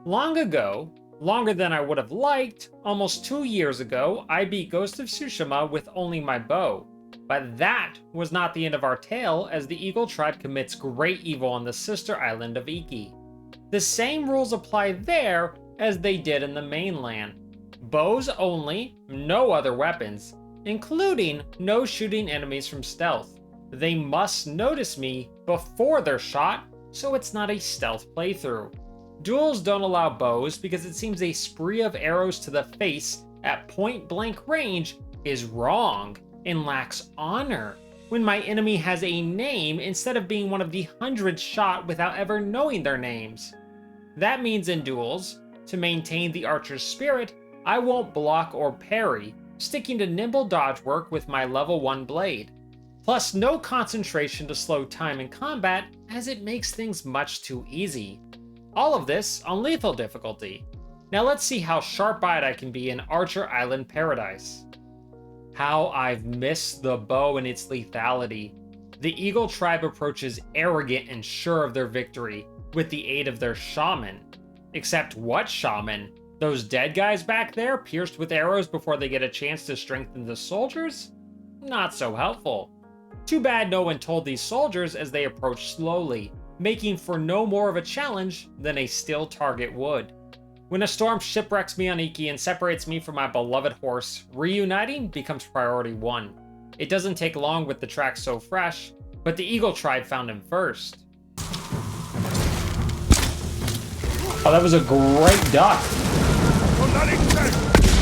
Long ago, longer than I would have liked, almost 2 years ago, I beat Ghost of Tsushima with only my bow. But that was not the end of our tale, as the Eagle tribe commits great evil on the sister island of Iki. The same rules apply there as they did in the mainland. Bows only, no other weapons, including no shooting enemies from stealth. They must notice me before they're shot, so it's not a stealth playthrough. Duels don't allow bows because it seems a spree of arrows to the face at point blank range is wrong and lacks honor when my enemy has a name instead of being one of the hundreds shot without ever knowing their names. That means in duels, to maintain the archer's spirit, I won't block or parry, sticking to nimble dodge work with my level 1 blade. Plus no concentration to slow time in combat, as it makes things much too easy. All of this on lethal difficulty. Now let's see how sharp-eyed I can be in Archer Island Paradise. How I've missed the bow and its lethality. The Eagle tribe approaches arrogant and sure of their victory, with the aid of their shaman. Except what shaman? Those dead guys back there pierced with arrows before they get a chance to strengthen the soldiers? Not so helpful. Too bad no one told these soldiers as they approach slowly, making for no more of a challenge than a still target would. When a storm shipwrecks me on Iki and separates me from my beloved horse, reuniting becomes priority 1. It doesn't take long with the track so fresh, but the Eagle tribe found him first. Oh, that was a great duck.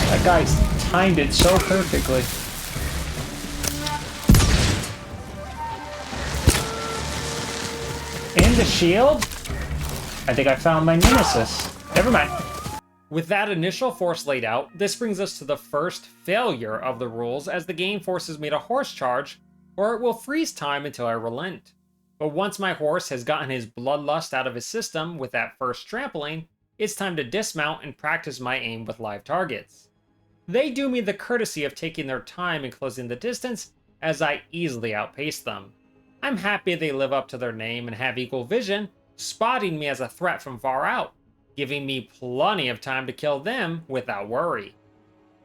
That guy's timed it so perfectly. And the shield? I think I found my nemesis. Never mind. With that initial force laid out, this brings us to the first failure of the rules, as the game forces me to horse charge, or it will freeze time until I relent. But once my horse has gotten his bloodlust out of his system with that first trampling, it's time to dismount and practice my aim with live targets. They do me the courtesy of taking their time and closing the distance, as I easily outpace them. I'm happy they live up to their name and have equal vision, spotting me as a threat from far out, giving me plenty of time to kill them without worry.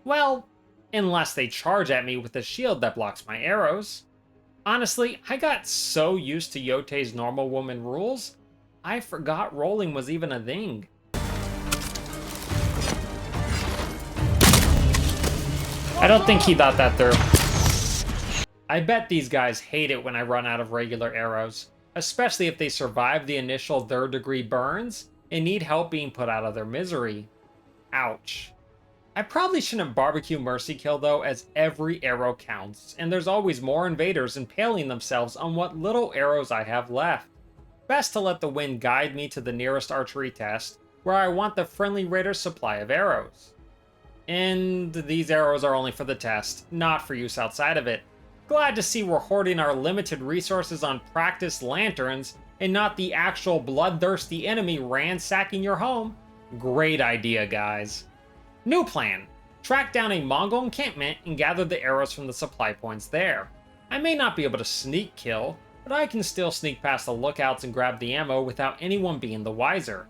Well, unless they charge at me with a shield that blocks my arrows. Honestly, I got so used to Yotei's normal woman rules, I forgot rolling was even a thing. I don't think he thought that through. I bet these guys hate it when I run out of regular arrows, especially if they survive the initial third-degree burns and need help being put out of their misery. Ouch. I probably shouldn't barbecue mercy kill though, as every arrow counts, and there's always more invaders impaling themselves on what little arrows I have left. Best to let the wind guide me to the nearest archery test, where I want the friendly raider's supply of arrows. And these arrows are only for the test, not for use outside of it. Glad to see we're hoarding our limited resources on practice lanterns and not the actual bloodthirsty enemy ransacking your home. Great idea, guys. New plan. Track down a Mongol encampment and gather the arrows from the supply points there. I may not be able to sneak kill, but I can still sneak past the lookouts and grab the ammo without anyone being the wiser.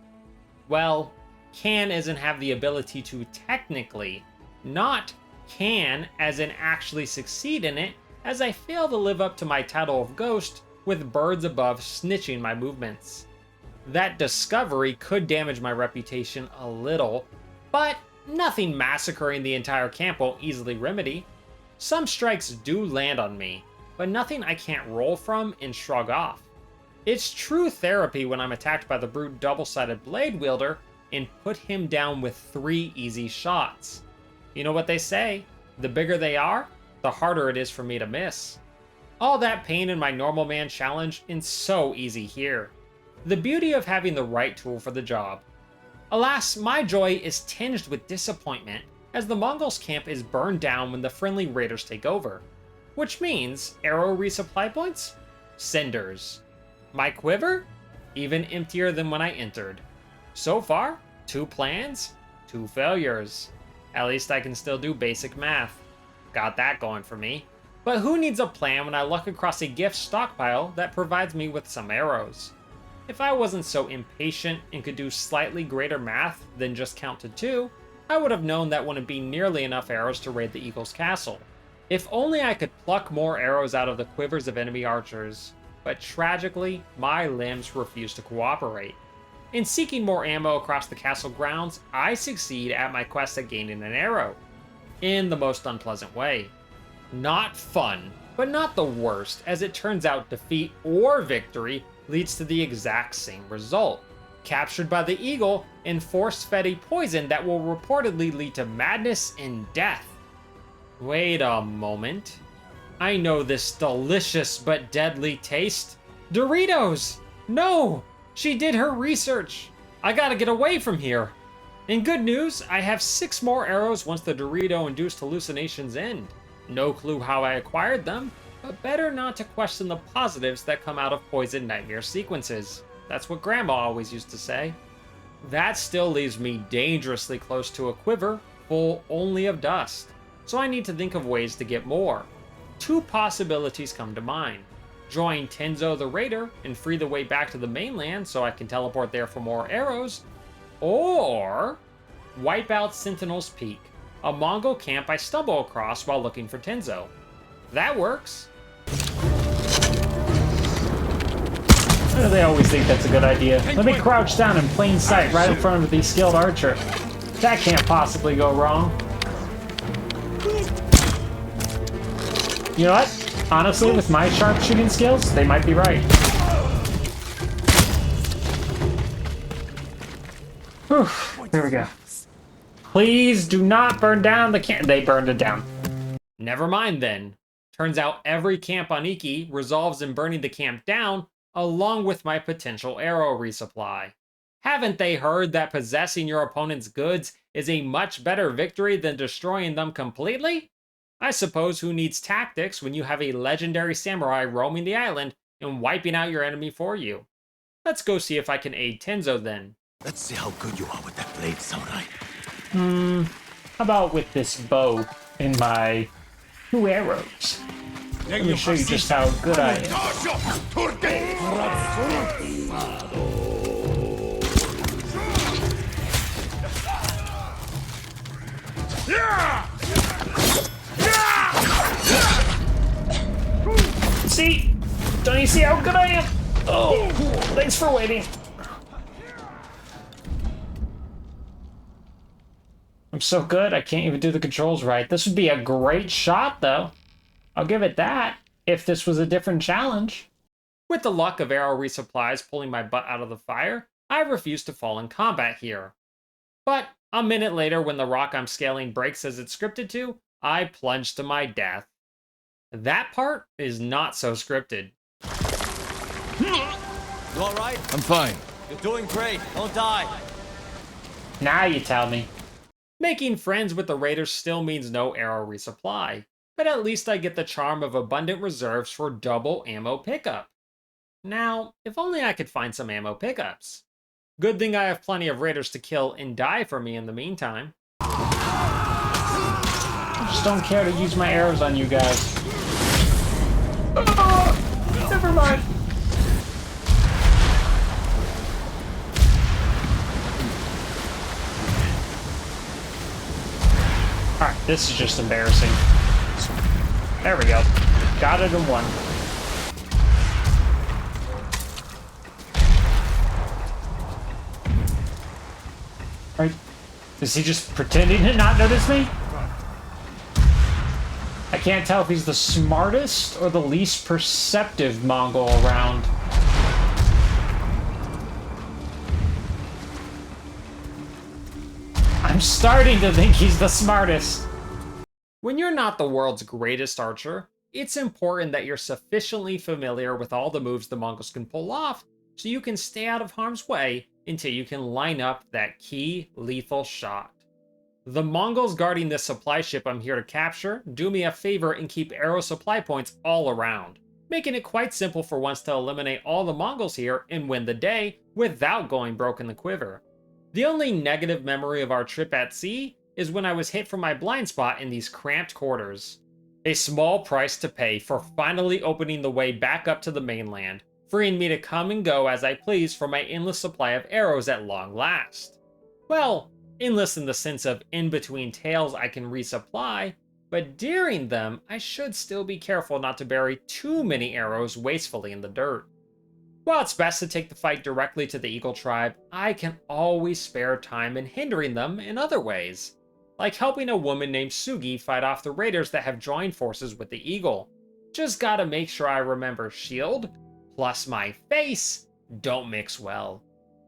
Well, can as in have the ability to technically, not can as in actually succeed in it, as I fail to live up to my title of Ghost with birds above snitching my movements. That discovery could damage my reputation a little, but nothing massacring the entire camp won't easily remedy. Some strikes do land on me, but nothing I can't roll from and shrug off. It's true therapy when I'm attacked by the brute double-sided blade wielder and put him down with 3 easy shots. You know what they say, the bigger they are, the harder it is for me to miss. All that pain in my normal man challenge and so easy here. The beauty of having the right tool for the job. Alas, my joy is tinged with disappointment as the Mongols' camp is burned down when the friendly raiders take over. Which means, arrow resupply points? Cinders. My quiver? Even emptier than when I entered. So far, 2 plans, 2 failures. At least I can still do basic math. Got that going for me. But who needs a plan when I luck across a gift stockpile that provides me with some arrows? If I wasn't so impatient and could do slightly greater math than just count to 2, I would have known that wouldn't be nearly enough arrows to raid the Eagle's castle. If only I could pluck more arrows out of the quivers of enemy archers, but tragically, my limbs refuse to cooperate. In seeking more ammo across the castle grounds, I succeed at my quest at gaining an arrow, in the most unpleasant way. Not fun, but not the worst, as it turns out defeat or victory leads to the exact same result. Captured by the Eagle and force-fed a poison that will reportedly lead to madness and death. Wait a moment. I know this delicious but deadly taste. Doritos! No! She did her research! I gotta get away from here! In good news, I have 6 more arrows once the Dorito-induced hallucinations end. No clue how I acquired them, but better not to question the positives that come out of poison nightmare sequences. That's what Grandma always used to say. That still leaves me dangerously close to a quiver, full only of dust. So I need to think of ways to get more. 2 possibilities come to mind. Join Tenzo the Raider and free the way back to the mainland so I can teleport there for more arrows. Or wipe out Sentinel's Peak, a Mongol camp I stumble across while looking for Tenzo. That works. Why do they always think that's a good idea? Let me crouch down in plain sight right in front of the skilled archer. That can't possibly go wrong. You know what? Honestly, with my sharpshooting skills, they might be right. Whew, there we go. Please do not burn down the camp. They burned it down. Never mind then. Turns out every camp on Iki resolves in burning the camp down, along with my potential arrow resupply. Haven't they heard that possessing your opponent's goods is a much better victory than destroying them completely? I suppose who needs tactics when you have a legendary samurai roaming the island and wiping out your enemy for you? Let's go see if I can aid Tenzo then. Let's see how good you are with that blade, samurai. How about with this bow and my 2 arrows? Let me show you just how good I am. See? Don't you see how good I am? Oh, thanks for waiting. I'm so good, I can't even do the controls right. This would be a great shot, though. I'll give it that, if this was a different challenge. With the luck of arrow resupplies pulling my butt out of the fire, I refuse to fall in combat here. But a minute later, when the rock I'm scaling breaks as it's scripted to, I plunge to my death. That part is not so scripted. You alright? I'm fine. You're doing great. Don't die. Now you tell me. Making friends with the raiders still means no arrow resupply, but at least I get the charm of abundant reserves for double ammo pickup. Now, if only I could find some ammo pickups. Good thing I have plenty of raiders to kill and die for me in the meantime. I just don't care to use my arrows on you guys. Never mind. Alright, this is just embarrassing. There we go. Got it in 1. Right. Is he just pretending to not notice me? I can't tell if he's the smartest or the least perceptive Mongol around. I'm starting to think he's the smartest. When you're not the world's greatest archer, it's important that you're sufficiently familiar with all the moves the Mongols can pull off so you can stay out of harm's way until you can line up that key lethal shot. The Mongols guarding this supply ship I'm here to capture do me a favor and keep arrow supply points all around, making it quite simple for once to eliminate all the Mongols here and win the day without going broke in the quiver. The only negative memory of our trip at sea is when I was hit from my blind spot in these cramped quarters. A small price to pay for finally opening the way back up to the mainland, freeing me to come and go as I please from my endless supply of arrows at long last. Well, endless in the sense of in between tails I can resupply, but during them I should still be careful not to bury too many arrows wastefully in the dirt. While it's best to take the fight directly to the Eagle tribe, I can always spare time in hindering them in other ways, like helping a woman named Sugi fight off the raiders that have joined forces with the Eagle. Just gotta make sure I remember shield, plus my face, don't mix well.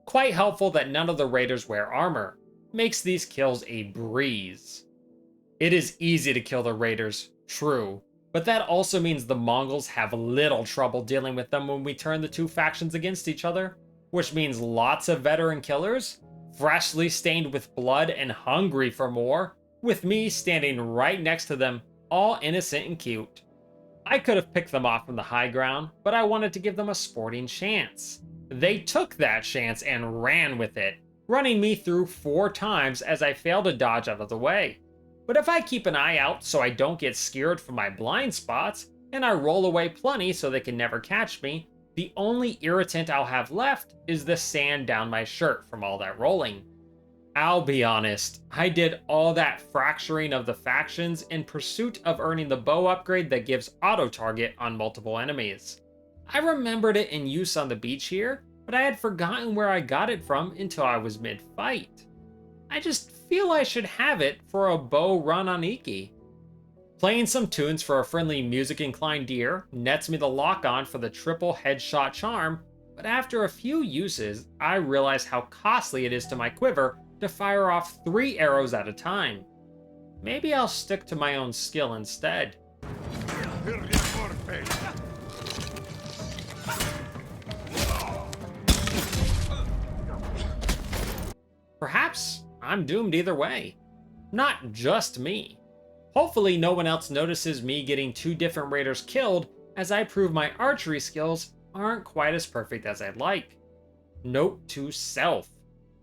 Quite helpful that none of the raiders wear armor. Makes these kills a breeze. It is easy to kill the raiders, true, but that also means the Mongols have little trouble dealing with them when we turn the two factions against each other, which means lots of veteran killers, freshly stained with blood and hungry for more, with me standing right next to them, all innocent and cute. I could have picked them off from the high ground, but I wanted to give them a sporting chance. They took that chance and ran with it, running me through 4 times as I failed to dodge out of the way. But if I keep an eye out so I don't get scared from my blind spots, and I roll away plenty so they can never catch me, the only irritant I'll have left is the sand down my shirt from all that rolling. I'll be honest, I did all that fracturing of the factions in pursuit of earning the bow upgrade that gives auto-target on multiple enemies. I remembered it in use on the beach here, but I had forgotten where I got it from until I was mid-fight. I just feel I should have it for a bow run on Iki. Playing some tunes for a friendly music-inclined deer nets me the lock-on for the triple headshot charm, but after a few uses, I realize how costly it is to my quiver to fire off 3 arrows at a time. Maybe I'll stick to my own skill instead. Perhaps I'm doomed either way. Not just me. Hopefully no one else notices me getting 2 different raiders killed as I prove my archery skills aren't quite as perfect as I'd like. Note to self.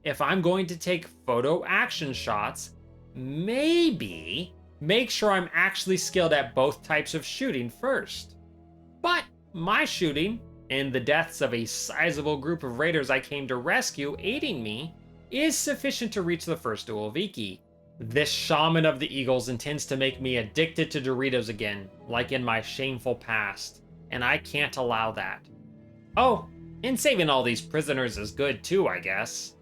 If I'm going to take photo action shots, maybe make sure I'm actually skilled at both types of shooting first. But my shooting, and the deaths of a sizable group of raiders I came to rescue aiding me, is sufficient to reach the first duel of Iki. This shaman of the Eagles intends to make me addicted to Doritos again, like in my shameful past, and I can't allow that. Oh, and saving all these prisoners is good too, I guess.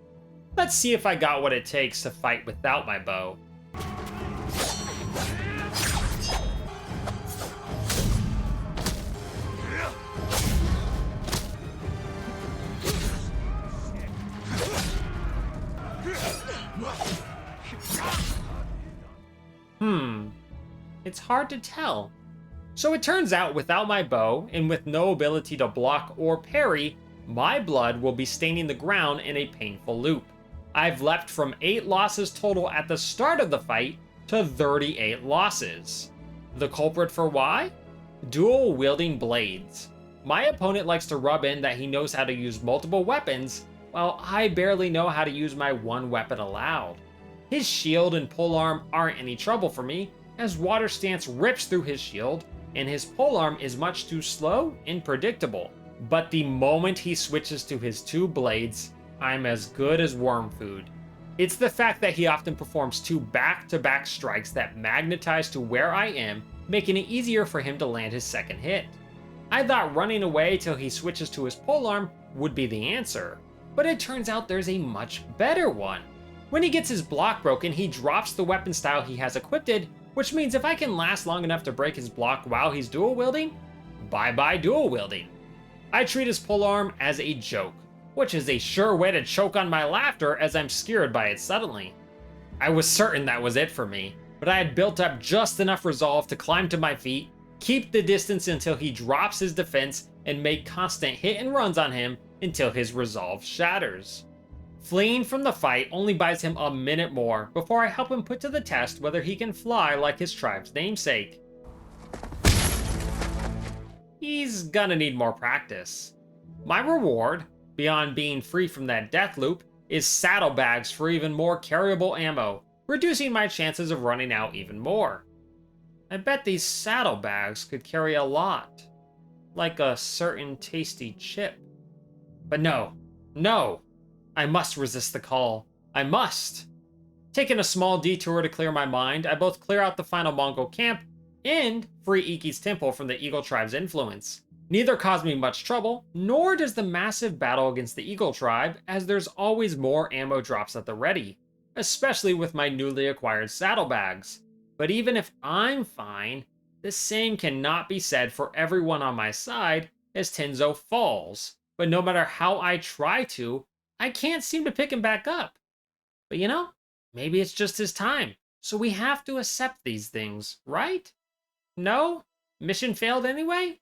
Let's see if I got what it takes to fight without my bow. It's hard to tell. So it turns out without my bow, and with no ability to block or parry, my blood will be staining the ground in a painful loop. I've leapt from 8 losses total at the start of the fight to 38 losses. The culprit for why? Dual wielding blades. My opponent likes to rub in that he knows how to use multiple weapons, while I barely know how to use my one weapon allowed. His shield and polearm aren't any trouble for me, as water stance rips through his shield, and his polearm is much too slow and predictable. But the moment he switches to his 2 blades, I'm as good as worm food. It's the fact that he often performs 2 back-to-back strikes that magnetize to where I am, making it easier for him to land his second hit. I thought running away till he switches to his polearm would be the answer, but it turns out there's a much better one. When he gets his block broken, he drops the weapon style he has equipped, which means if I can last long enough to break his block while he's dual wielding, bye-bye dual wielding. I treat his polearm as a joke, which is a sure way to choke on my laughter as I'm scared by it suddenly. I was certain that was it for me, but I had built up just enough resolve to climb to my feet, keep the distance until he drops his defense, and make constant hit and runs on him until his resolve shatters. Fleeing from the fight only buys him a minute more before I help him put to the test whether he can fly like his tribe's namesake. He's gonna need more practice. My reward, beyond being free from that death loop, is saddlebags for even more carryable ammo, reducing my chances of running out even more. I bet these saddlebags could carry a lot. like a certain tasty chip. But no, no, I must resist the call. I must. Taking a small detour to clear my mind, I both clear out the final Mongol camp and free Iki's temple from the Eagle tribe's influence. Neither caused me much trouble, nor does the massive battle against the Eagle tribe, as there's always more ammo drops at the ready, especially with my newly acquired saddlebags. But even if I'm fine, the same cannot be said for everyone on my side as Tenzo falls. But no matter how I try to, I can't seem to pick him back up. But you know, maybe it's just his time, so we have to accept these things, right? No? Mission failed anyway?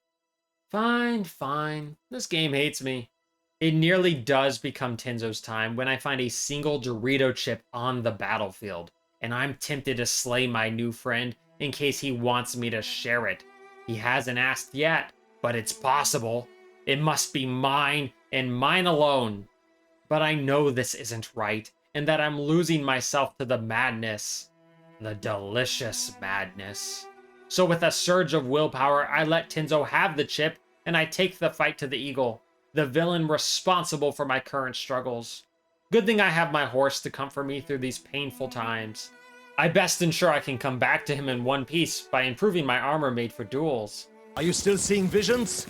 Fine, fine. This game hates me. It nearly does become Tenzo's time when I find a single Dorito chip on the battlefield, and I'm tempted to slay my new friend in case he wants me to share it. He hasn't asked yet, but it's possible. It must be mine, and mine alone. But I know this isn't right, and that I'm losing myself to the madness. The delicious madness. So with a surge of willpower, I let Tenzo have the chip, and I take the fight to the Eagle, the villain responsible for my current struggles. Good thing I have my horse to comfort me through these painful times. I best ensure I can come back to him in one piece by improving my armor made for duels. Are you still seeing visions?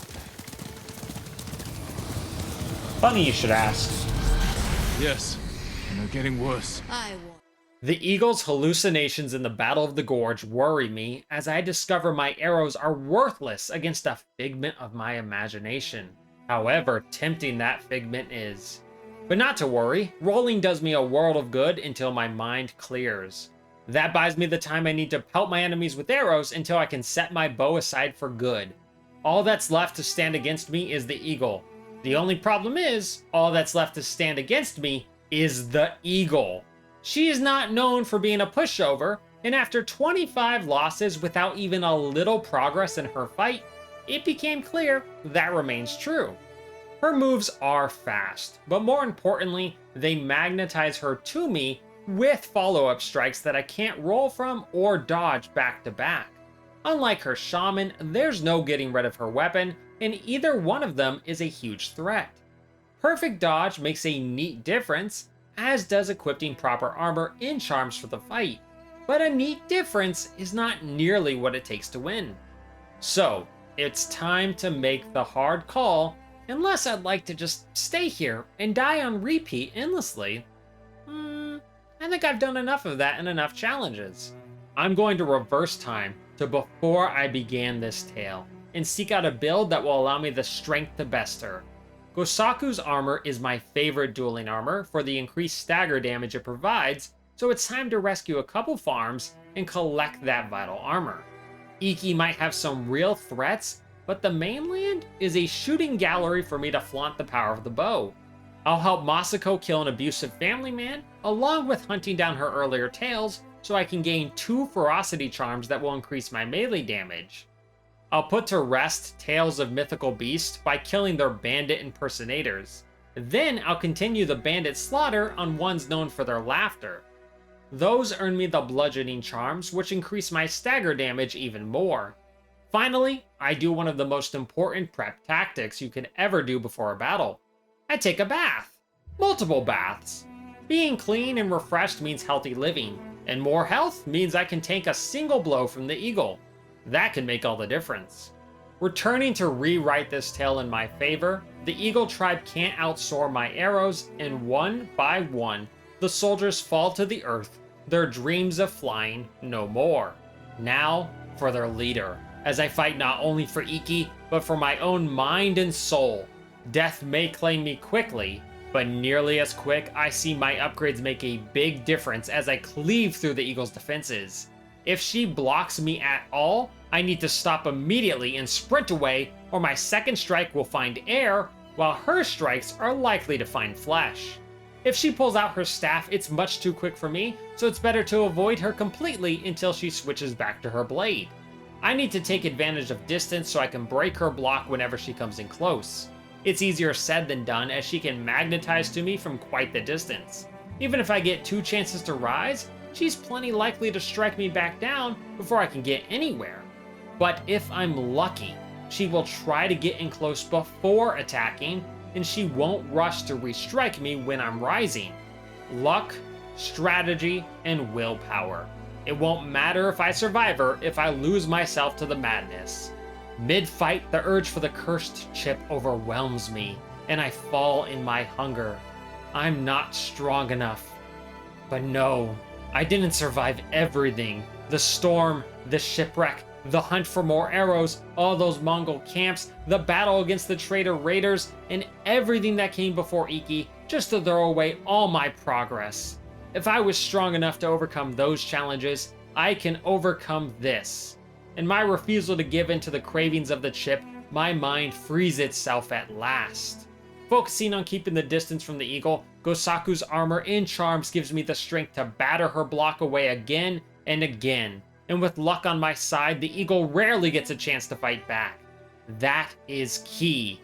Funny you should ask. Yes, and they're getting worse. The Eagle's hallucinations in the Battle of the Gorge worry me as I discover my arrows are worthless against a figment of my imagination. However tempting that figment is. But not to worry, rolling does me a world of good until my mind clears. That buys me the time I need to pelt my enemies with arrows until I can set my bow aside for good. All that's left to stand against me is the Eagle. The only problem is, all that's left to stand against me is the Eagle. She is not known for being a pushover, and after 25 losses without even a little progress in her fight, it became clear that remains true. Her moves are fast, but more importantly, they magnetize her to me with follow-up strikes that I can't roll from or dodge back to back. Unlike her shaman, there's no getting rid of her weapon, and either one of them is a huge threat. Perfect dodge makes a neat difference, as does equipping proper armor and charms for the fight, but a neat difference is not nearly what it takes to win. So, it's time to make the hard call, unless I'd like to just stay here and die on repeat endlessly. I think I've done enough of that in enough challenges. I'm going to reverse time to before I began this tale, and seek out a build that will allow me the strength to best her. Gosaku's armor is my favorite dueling armor for the increased stagger damage it provides, so it's time to rescue a couple farms and collect that vital armor. Iki might have some real threats, but the mainland is a shooting gallery for me to flaunt the power of the bow. I'll help Masako kill an abusive family man, along with hunting down her earlier tales, so I can gain 2 ferocity charms that will increase my melee damage. I'll put to rest tales of mythical beasts by killing their bandit impersonators. Then I'll continue the bandit slaughter on ones known for their laughter. Those earn me the bludgeoning charms, which increase my stagger damage even more. Finally, I do one of the most important prep tactics you can ever do before a battle. I take a bath. Multiple baths. Being clean and refreshed means healthy living, and more health means I can tank a single blow from the Eagle. That can make all the difference. Returning to rewrite this tale in my favor, the Eagle tribe can't outsoar my arrows, and one by one, the soldiers fall to the earth, their dreams of flying no more. Now for their leader, as I fight not only for Iki, but for my own mind and soul. Death may claim me quickly, but nearly as quick, I see my upgrades make a big difference as I cleave through the Eagle's defenses. If she blocks me at all, I need to stop immediately and sprint away, or my second strike will find air, while her strikes are likely to find flesh. If she pulls out her staff, it's much too quick for me, so it's better to avoid her completely until she switches back to her blade. I need to take advantage of distance so I can break her block whenever she comes in close. It's easier said than done, as she can magnetize to me from quite the distance. Even if I get 2 chances to rise, she's plenty likely to strike me back down before I can get anywhere. But if I'm lucky, she will try to get in close before attacking, and she won't rush to restrike me when I'm rising. Luck, strategy, and willpower. It won't matter if I survive her if I lose myself to the madness. Mid-fight, the urge for the cursed chip overwhelms me, and I fall in my hunger. I'm not strong enough. But no, I didn't survive everything. The storm, the shipwreck, the hunt for more arrows, all those Mongol camps, the battle against the traitor raiders, and everything that came before Iki, just to throw away all my progress. If I was strong enough to overcome those challenges, I can overcome this. In my refusal to give in to the cravings of the chip, my mind frees itself at last. Focusing on keeping the distance from the eagle, Gosaku's armor and charms gives me the strength to batter her block away again and again. And with luck on my side, the eagle rarely gets a chance to fight back. That is key.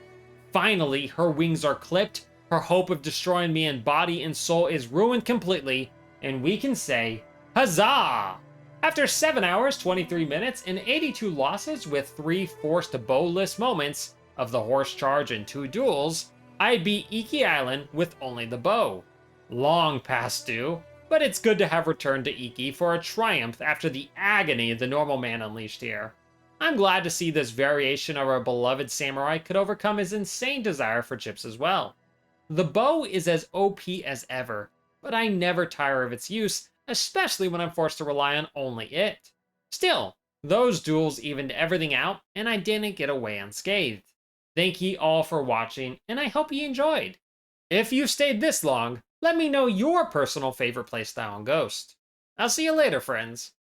Finally, her wings are clipped, her hope of destroying me in body and soul is ruined completely, and we can say, Huzzah! After 7 hours, 23 minutes, and 82 losses with 3 forced bowless moments of the horse charge and 2 duels, I beat Iki Island with only the bow. Long past due, but it's good to have returned to Iki for a triumph after the agony the normal man unleashed here. I'm glad to see this variation of our beloved samurai could overcome his insane desire for chips as well. The bow is as OP as ever, but I never tire of its use, especially when I'm forced to rely on only it. Still, those duels evened everything out, and I didn't get away unscathed. Thank ye all for watching, and I hope ye enjoyed. If you've stayed this long, let me know your personal favorite playstyle on Ghost. I'll see you later, friends.